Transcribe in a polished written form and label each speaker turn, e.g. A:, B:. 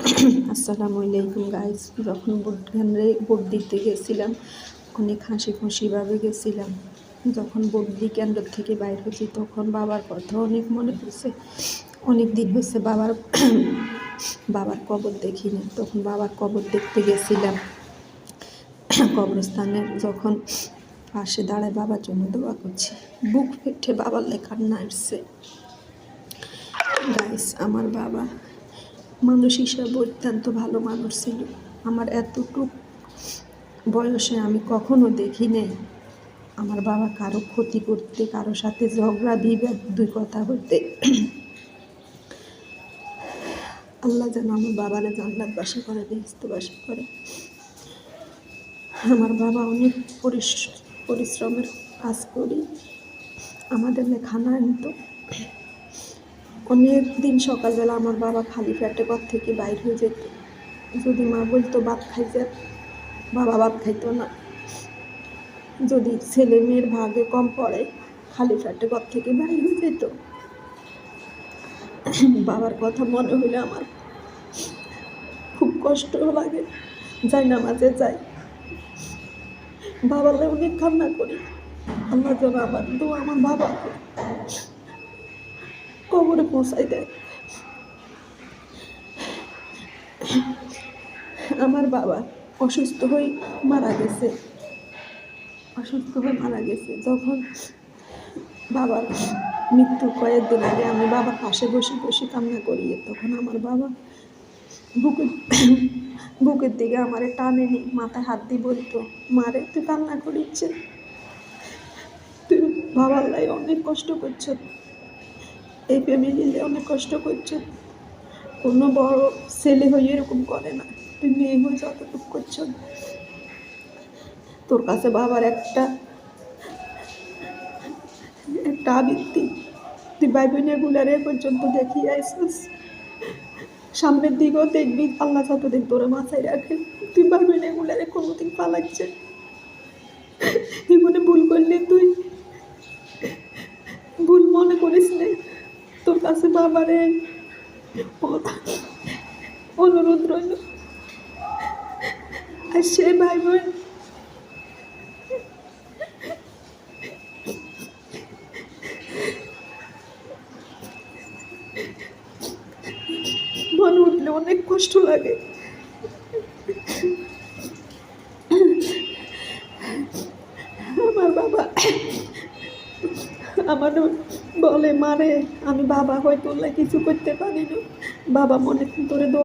A: আসসালামু আলাইকুম গাইস। যখন ভোট কেন্দ্রে ভোট দিতে গেছিলাম, অনেক হাসি খুশিভাবে গেছিলাম। যখন ভোট কেন্দ্র থেকে বাইর হয়েছি তখন বাবার কথা অনেক মনে পড়ছে। অনেক দিন হয়েছে বাবার কবর দেখি না। তখন বাবার কবর দেখতে গেছিলাম। কবরস্থানের যখন পাশে দাঁড়ায় বাবার জন্য দোয়া করছি, বুক ফেটে বাবার লেখার না আসছে। গাইস, আমার বাবা মানুষ হিসাবে অত্যন্ত ভালো মানুষ ছিল। আমার এতটুকু বয়সে আমি কখনো দেখি নাই আমার বাবা কারো ক্ষতি করতে, কারো সাথে ঝগড়া বিবাদ দুই কথা বলতে। আল্লাহ যেন আমার বাবারে জান্নাতবাসী করে, বেহেশতবাসী করে। আমার বাবা অনেক পরিশ্রমের কাজ করি আমাদের খানা আনতো। অনেক দিন সকালবেলা আমার বাবা খালি পেটে ঘর থেকে বাইর হয়ে যেত। যদি মা বলতো ভাত খাই যা, বাবা ভাত খাইতো না। যদি ছেলে মেয়ের ভাগে কম পড়ে, খালি পেটে ঘর থেকে বাইর হয়ে যেত। বাবার কথা মনে হলে আমার খুব কষ্ট লাগে। যাই নামাজে যাই, বাবারে অনেক কান্না করি। আল্লাহ যেন আমার দোয়া আমার বাবা কবরে পৌঁছাই দেয়। আমার বাবা অসুস্থ হয়ে মারা গেছে। যখন বাবার মৃত্যুর কয়েকদিন আগে আমি বাবার পাশে বসে বসে কান্না করি। তখন আমার বাবা বুকের দিকে আমারে টানে নি, মাথায় হাত দিয়ে বলতো, মারে তুই কান্না করিচ্ছে, তুই বাবার লাই অনেক কষ্ট করছ, এই ফ্যামিলিতে অনেক কষ্ট করছ। কোনো বড় ছেলে হয়ে এরকম করে না, তুই মেয়ে হয়ে যতটুকু করছ। তোর কাছে বাবার একটা আবৃত্তি, তুই ভাই বোনের গুলারে পর্যন্ত দেখিয়ে আইসিস, সামনের দিকেও দেখবি আল্লাহ যতদিন তোরে মাথায় রাখে। তুই ভাই বোনের গুলারে কোনোদিন পালাচ্ছে, জীবনে ভুল করলে তুই ভুল মনে করিস নে। তোর কাছে বাবারে অনুরোধ রইল। আর সে ভাই বোন মনে উঠলে অনেক কষ্ট লাগে। আমার বাবা আমার বলে, মারে আমি বাবা হয়তো কিছু করতে পারি না, বাবা মনে করে